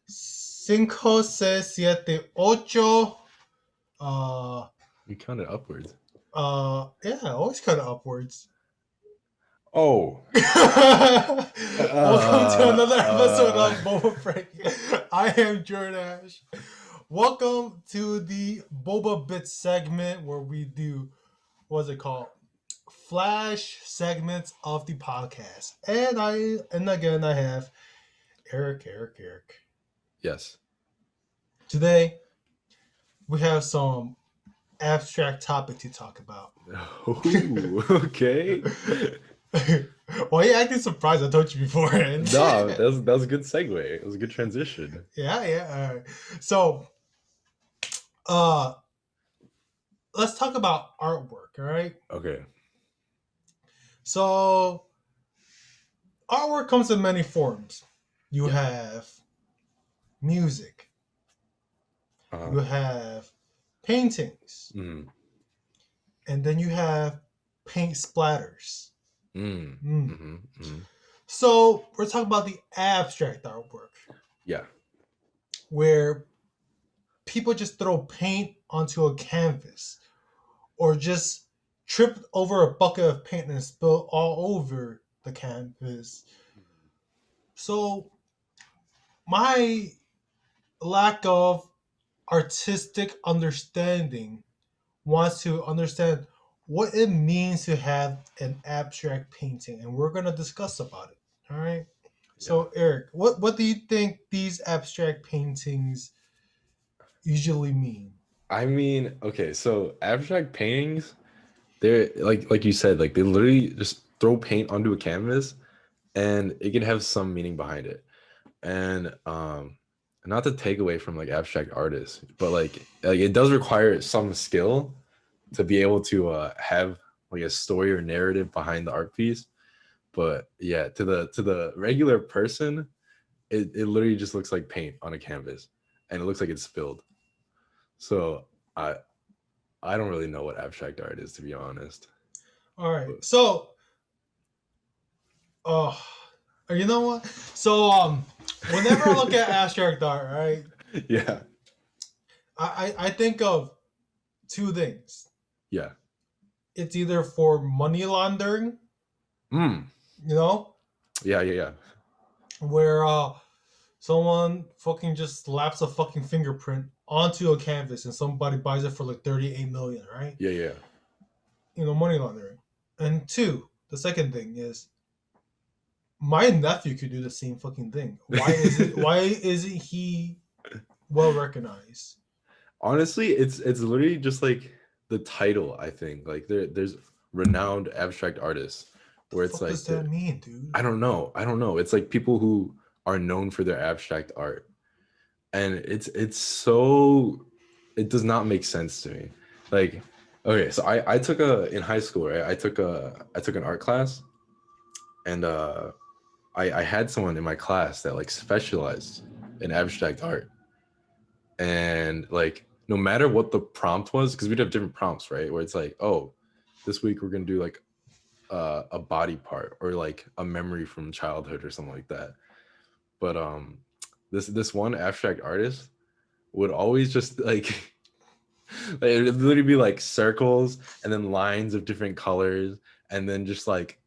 Cinco, seis, siete, ocho. Uh, You counted upwards. yeah, always kind of upwards. Oh. Welcome to another episode Uh, of Boba Bit. I am Jordash. Welcome to the Boba Bit segment where we do what's it called? Flash segments of the podcast. And again I have Eric. yes. Today we have some abstract topic to talk about. Ooh, okay. Why are you acting surprised? I told you beforehand. No, that was a good segue. It was a good transition. Yeah. All right. So, uh, let's talk about artwork. All right. Okay. So, artwork comes in many forms. You Yeah. have music. Uh-huh. You have paintings, Mm. and then you have paint splatters. Mm. Mm. Mm-hmm. Mm-hmm. So, we're talking about the abstract artwork, Yeah. where people just throw paint onto a canvas or just trip over a bucket of paint and spill all over the canvas. So my lack of artistic understanding wants to understand what it means to have an abstract painting, and we're gonna discuss about it. All right. Yeah. So Eric, what do you think these abstract paintings usually mean? I mean, okay, so abstract paintings, they're like you said, like they literally just throw paint onto a canvas and it can have some meaning behind it. And not to take away from like abstract artists, but like it does require some skill to be able to have like a story or narrative behind the art piece. But yeah, to the regular person, it literally just looks like paint on a canvas and it looks like it's spilled. So I don't really know what abstract art is, to be honest. All right. But So oh, you know what? So whenever I look at abstract art, right, yeah. I think of two things. Yeah. It's either for money laundering, Mm. you know, Yeah. where someone fucking just slaps a fucking fingerprint onto a canvas and somebody buys it for like 38 million, right? Yeah. Money laundering. And two, the second thing is my nephew could do the same fucking thing. Why isn't he well recognized? Honestly, it's literally just like the title, I think. Like there's renowned abstract artists The where it's fuck does like that mean, dude? I don't know. I don't know. It's like people who are known for their abstract art. And it's so it does not make sense to me. Like, okay, so I took a in high school, right? I took an art class and I had someone in my class that like specialized in abstract art. And like no matter what the prompt was, because we'd have different prompts, right? Where it's like, oh, this week we're gonna do like a body part or like a memory from childhood or something like that. But this one abstract artist would always just like like it would literally be like circles and then lines of different colors and then just like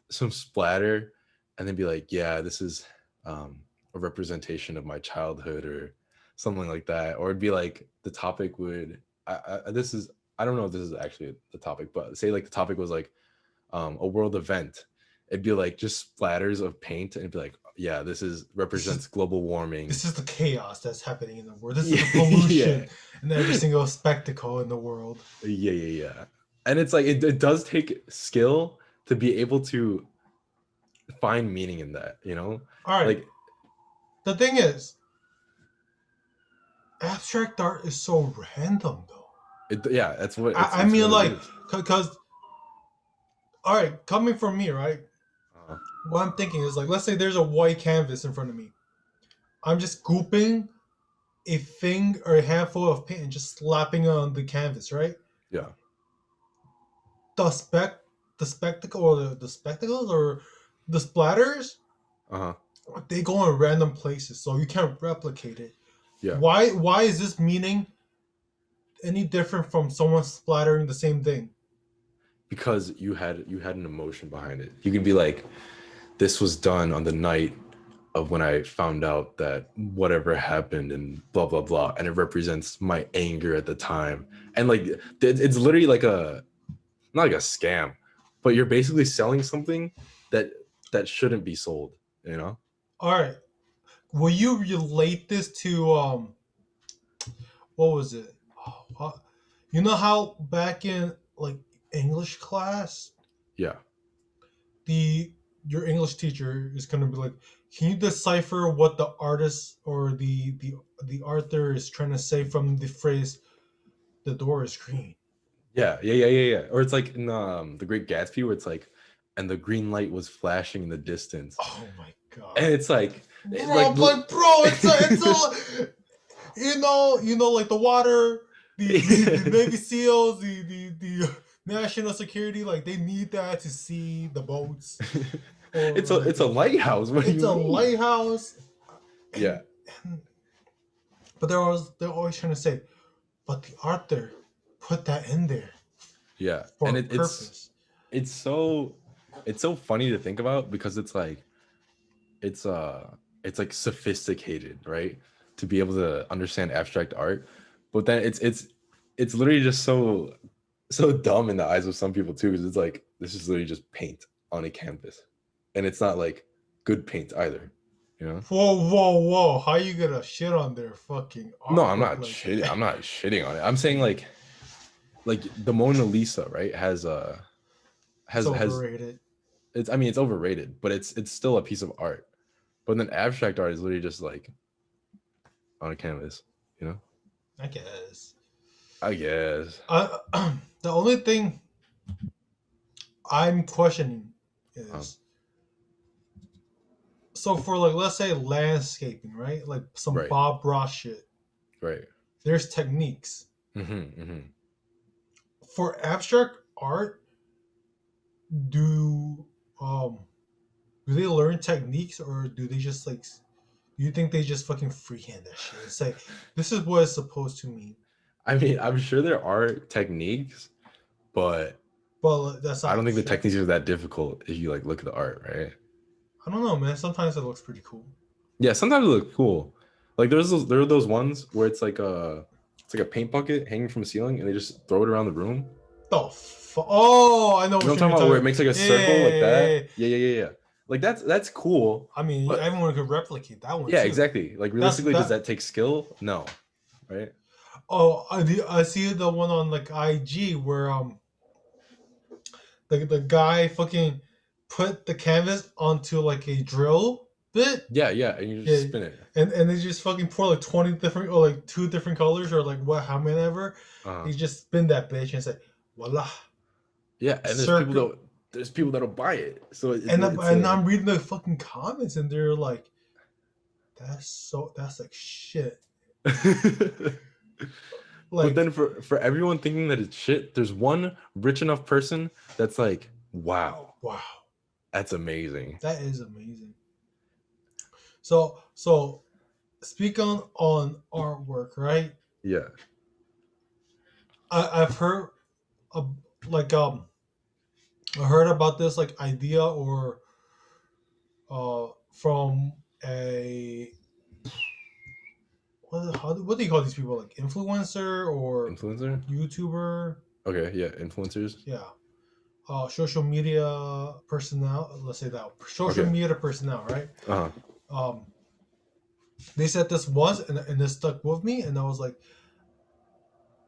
some splatter and then be like, yeah, this is a representation of my childhood or something like that. Or it'd be like the topic would this is I don't know if this is actually the topic, but say like the topic was like a world event. It'd be like just splatters of paint and it'd be like, yeah, this is This is represents global warming. this is the chaos that's happening in the world. This is Yeah, the pollution yeah. and every single spectacle in the world. Yeah. And it's like it does take skill to be able to find meaning in that, you know? All right. Like The thing is, abstract art is so random, though. yeah, that's what I it's mean, what it like, is. because, all right, coming from me, right? Uh, What I'm thinking is like, let's say there's a white canvas in front of me. I'm just scooping a thing or a handful of paint and just slapping it on the canvas, right? yeah. The spec, the spectacle, or the spectacles, or the splatters Uh-huh. they go in random places, so you can't replicate it. Yeah, Why is this meaning any different from someone splattering the same thing? because you had an emotion behind it. You can be like, this was done on the night of when I found out that whatever happened and blah blah blah, and it represents my anger at the time. And like it's literally like a not like a scam, but you're basically selling something that shouldn't be sold, you know? All right, will you relate this to what was it? Oh, you know how back in like English class, Yeah. the your English teacher is gonna be like, can you decipher what the artist or the author is trying to say from the phrase "the door is green"? Yeah. Or it's like in The Great Gatsby, where it's like, and the green light was flashing in the distance, Oh my and god, it's like, bro! Like, bro, it's a like the water, the Navy SEALs, the national security, like they need that to see the boats or like it's a lighthouse. What do it's you a mean? lighthouse, Yeah, and but they're always trying to say, but the author put that in there yeah, for and a it's purpose. it's so it's so funny to think about because it's like it's like sophisticated, right? To be able to understand abstract art, but then it's literally just so dumb in the eyes of some people too, because it's like this is literally just paint on a canvas, and it's not like good paint either, you know? Whoa, whoa, whoa! How you gonna shit on their fucking No, I'm artwork not like shitting. that? I'm not shitting on it. I'm saying like the Mona Lisa, right? It's Has overrated. it's I mean it's overrated, but it's still a piece of art. But then abstract art is literally just like on a canvas, you know? I guess. I guess. The only thing I'm questioning Um, is, so for like let's say landscaping, right? Like some right, Bob Ross shit. right. There's techniques. Hmm. For abstract art, do um do they learn techniques or do they just like do you think they just fucking freehand that shit and say this is what it's supposed to mean? I mean, I'm sure there are techniques, but But that's I don't not think the shit. techniques are that difficult if you like look at the art, right? I don't know, man. Sometimes it looks pretty cool. Yeah, sometimes it looks cool. Like there are those ones where it's like a paint bucket hanging from the ceiling, and they just throw it around the room. Oh, I know You know what what I'm you're talking about? Where it talking. makes like a Yeah, circle like yeah, yeah, that. yeah. Yeah. Like that's cool, I mean, but everyone could replicate that one yeah, too. exactly. Like That's realistically, does that. that take skill? No, right? Oh, I see the one on like IG where the guy fucking put the canvas onto like a drill bit. Yeah, and you just Yeah, spin it. and they just fucking pour like 20 different or like two different colors or like what how many ever. Uh, He just spin that bitch and say, voila, yeah, and circle. there's people that'll buy it. So it's And a I'm reading the fucking comments and they're like, that's like shit. But Like, then for everyone thinking that it's shit, there's one rich enough person that's like, wow, wow, that's amazing. that is amazing. So speak on artwork, right? Yeah. I've heard of, like I heard about this like idea or from a what do you call these people, like influencer or Influencer? YouTuber? Okay, yeah, influencers. Yeah, social media personnel. Let's say that social Okay. media personnel, right? Uh-huh. Um, they said this once and this stuck with me, and I was like,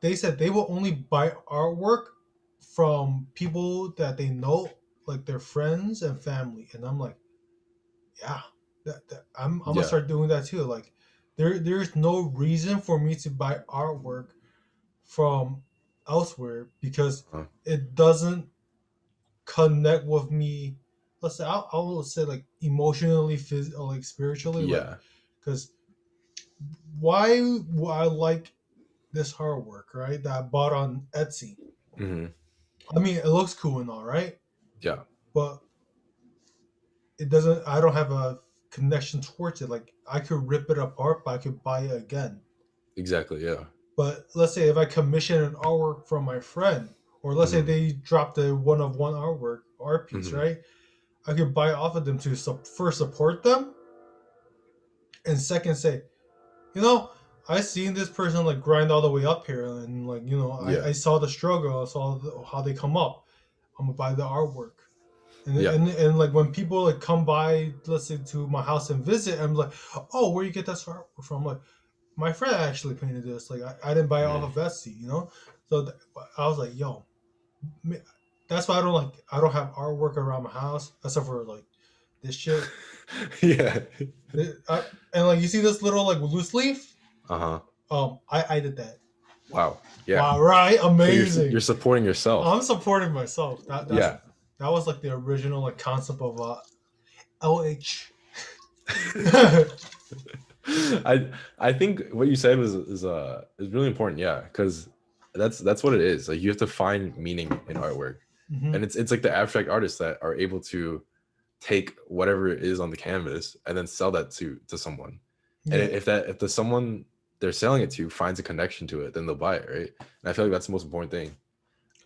they said they will only buy artwork from people that they know, like their friends and family. And I'm like, yeah, I'm gonna Yeah. start doing that too. Like, there's no reason for me to buy artwork from elsewhere because Uh, it doesn't connect with me. Let's say I'll say like emotionally, or like spiritually, like yeah. because why would I like this artwork, right? That I bought on Etsy. Hmm. I mean, it looks cool and all, right? Yeah. But it doesn't. I don't have a connection towards it. Like I could rip it apart, but I could buy it again. Exactly. Yeah. But let's say if I commission an artwork from my friend, or let's say Hmm. they dropped a one of one artwork art piece, Hmm. right? I could buy it off of them to first support them, and second say, you know, I seen this person like grind all the way up here, and like Yeah. I saw the struggle, I saw how they come up. I'm gonna buy the artwork, and, Yeah. and and like when people like come by, let's say to my house and visit, I'm like, oh, where you get that artwork from? I'm like, my friend actually painted this. Like I didn't buy it off Mhm. of Etsy, So I was like, yo, that's why I don't have artwork around my house except for like this shit. Yeah. And like you see this little like loose leaf. Uh huh. I did that. Wow. Yeah. Wow, right? So you're Amazing. supporting yourself. I'm supporting myself. Yeah. That was like the original like concept of LH. I think what you said is really important. Yeah, because that's what it is. Like you have to find meaning in artwork, Hmm. and it's like the abstract artists that are able to take whatever it is on the canvas and then sell that to someone. And Yeah. if the someone they're selling it to finds a connection to it, then they'll buy it, right? And I feel like that's the most important thing.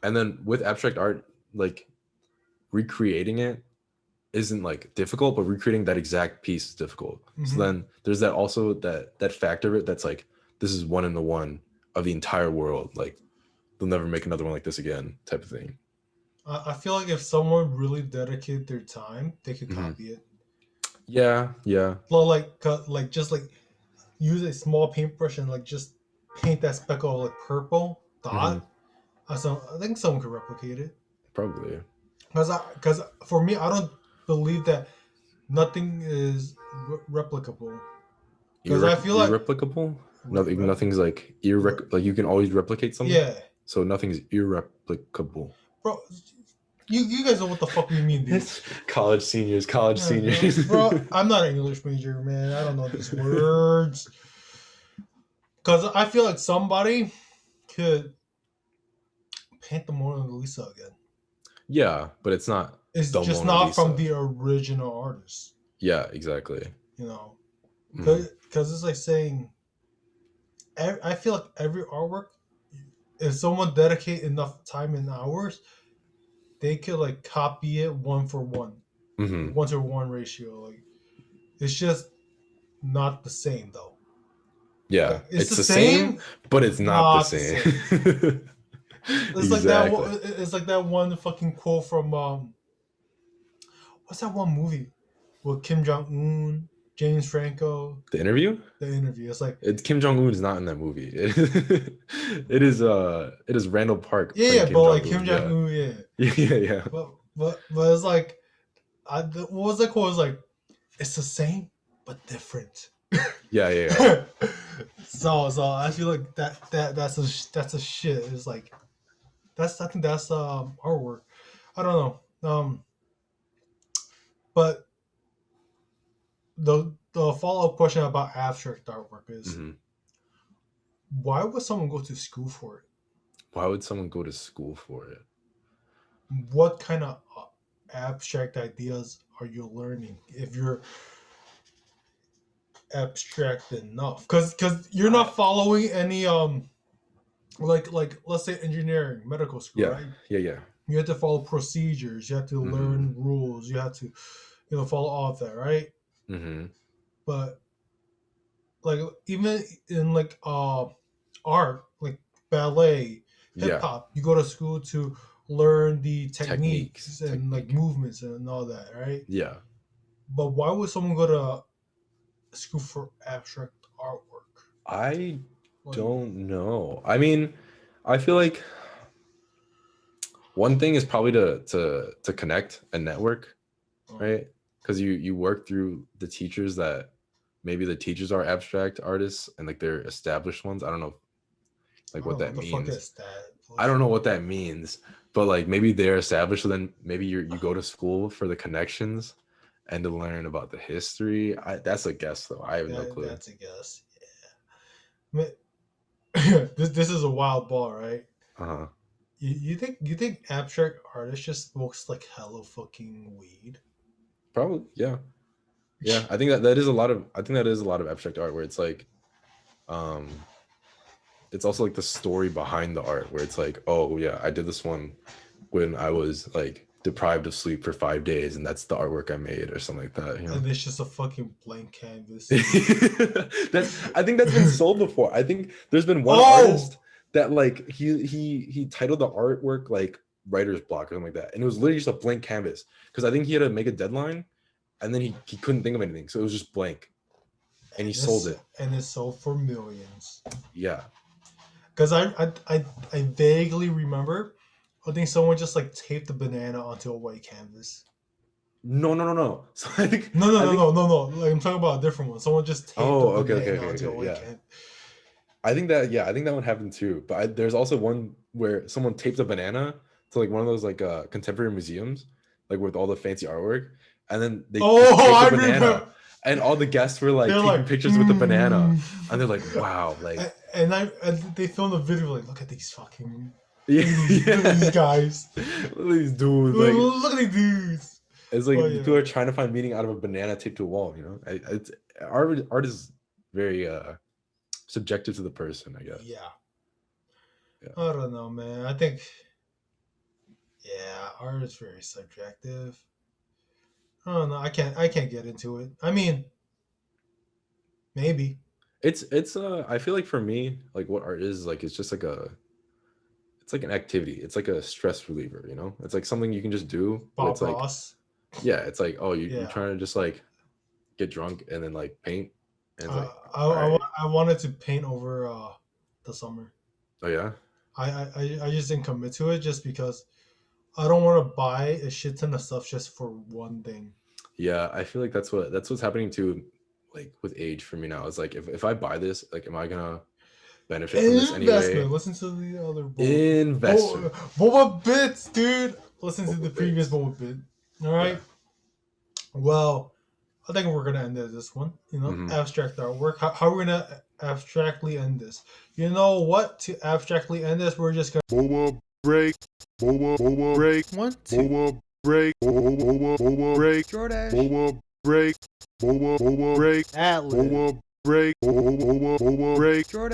And then with abstract art, like recreating it isn't like difficult, but recreating that exact piece is difficult. So Hmm. then there's that also that factor of it that's like this is one in the one of the entire world. Like they'll never make another one like this again, type of thing. I feel like if someone really dedicated their time, they could Hmm. copy it. Yeah, yeah. Well, like just like use a small paintbrush and like just paint that speckle of like purple Hmm. dot. I think someone could replicate it. Probably. Because for me, I don't believe that nothing is replicable. Because I feel like Irreplicable. re- Nothing. re- Nothing's like re- like you can always replicate something. yeah, So nothing's irreplicable. bro. You guys know what the fuck we mean, dude. It's college seniors. College seniors. Bro, I'm not an English major, man. I don't know these words. Because I feel like somebody could paint the Mona Lisa again. Yeah, but it's not It's the just Mona not from Lisa. the original artist, Yeah, exactly. you know. Mhm. Because it's like saying, I feel like every artwork, if someone dedicate enough time and hours, they could like copy it one for one, Mhm. 1-to-1 ratio. Like it's just not the same though. Yeah, Like it's it's the the same, same, but but it's not the not the same. same. It's like that. Exactly. It's like that one fucking quote from what's that one movie with Kim Jong Un, James Franco, The interview? the interview. It's like Kim Jong Un is not in that movie. It is Randall Park yeah, playing yeah, Kim but Jong like Kim Un. Jong Yeah. Un, yeah. Yeah, yeah, yeah. But it's like what was that quote? It's like it's the same but different. Yeah, yeah, yeah. So I feel like that's a shit. It's like I think that's artwork. I don't know. But the follow up question about abstract artwork is Mhm. why would someone go to school for it? Why would someone go to school for it? What kind of abstract ideas are you learning if you're abstract enough? Because you're I not following any like let's say engineering medical school, Yeah, right? yeah, yeah. You have to follow procedures, you have to Mhm. learn rules, you have to follow all of that, right? Mhm. But like even in like art like ballet, hip Yeah. hop, you go to school to learn the Techniques, techniques and like technique. movements and all that, right? Yeah. But why would someone go to school for abstract artwork? I Like don't know. I mean, I feel like one thing is probably to connect and network, um, right? Because you work through the teachers that maybe the teachers are abstract artists and like they're established ones. I don't know like I what don't know what that the fuck means. is that I don't know bullshit. what that means, but like maybe they're established. So then maybe you go to school for the connections and to learn about the history. That's a guess though. I have no clue. That's a guess. Yeah. This is a wild ball, right? Uh huh. You think abstract artist just smokes like hella fucking weed? Probably. Yeah. Yeah, I think that is a lot of abstract art where it's like, um, it's also like the story behind the art where it's like, oh yeah, I did this one when I was like deprived of sleep for 5 days, and that's the artwork I made or something like that. You know, And it's just a fucking blank canvas. I think that's been sold before. I think there's been one Oh, artist that like he titled the artwork like writer's block or something like that, and it was literally just a blank canvas because I think he had to make a deadline, and then he couldn't think of anything, so it was just blank, and he sold it. and it's sold for millions. Yeah. Because I vaguely remember, I think someone just like taped a banana onto a white canvas. No. So No, no, I no, think no, no, no. Like I'm talking about a different one. Someone just taped a oh banana onto a white yeah. canvas. I think that I think that one happened too. But there's also one where someone taped a banana to like one of those like contemporary museums, like with all the fancy artwork, and then they just Oh, taped the I banana, remember. and all the guests were like They're taking like, pictures with the banana, mm. and they're like, wow, like And they filmed a video like, look at these fucking, yeah, look at these yeah. guys, Look at these dudes, like look at these dudes. it's like But people yeah, are trying to find meaning out of a banana taped to a wall. You know, it's art is very subjective to the person, I guess. yeah. Yeah. I don't know, man. I think, yeah, art is very subjective. I don't know. I can't get into it. I mean, maybe It's I feel like for me, like what art is like it's just like it's like an activity. It's like a stress reliever, you know? It's like something you can just do where it's Bob like, Ross. yeah, it's like, oh, you're Yeah. trying to just like get drunk and then like paint. And it's Uh, like, all right. I wanted to paint over the summer. Oh yeah. I just didn't commit to it just because I don't want to buy a shit ton of stuff just for one thing. Yeah, I feel like that's what's happening to like with age for me now. It's like if I buy this, like am I gonna benefit from this Investment. anyway? Listen to the other Investment. Boba Bits, dude. Listen to the Boba previous Bit. Boba Bit. All Yeah. right. Well, I think we're gonna end it this one. You know, Hmm. abstract artwork. How are we gonna abstractly end this? You know what? To abstractly end this, we're just gonna Boba break, Boba break, one, two, Boba break, Boba break, Jordash, Boba break, Boba break, Atlas, Boba break, Boba break. Jordash.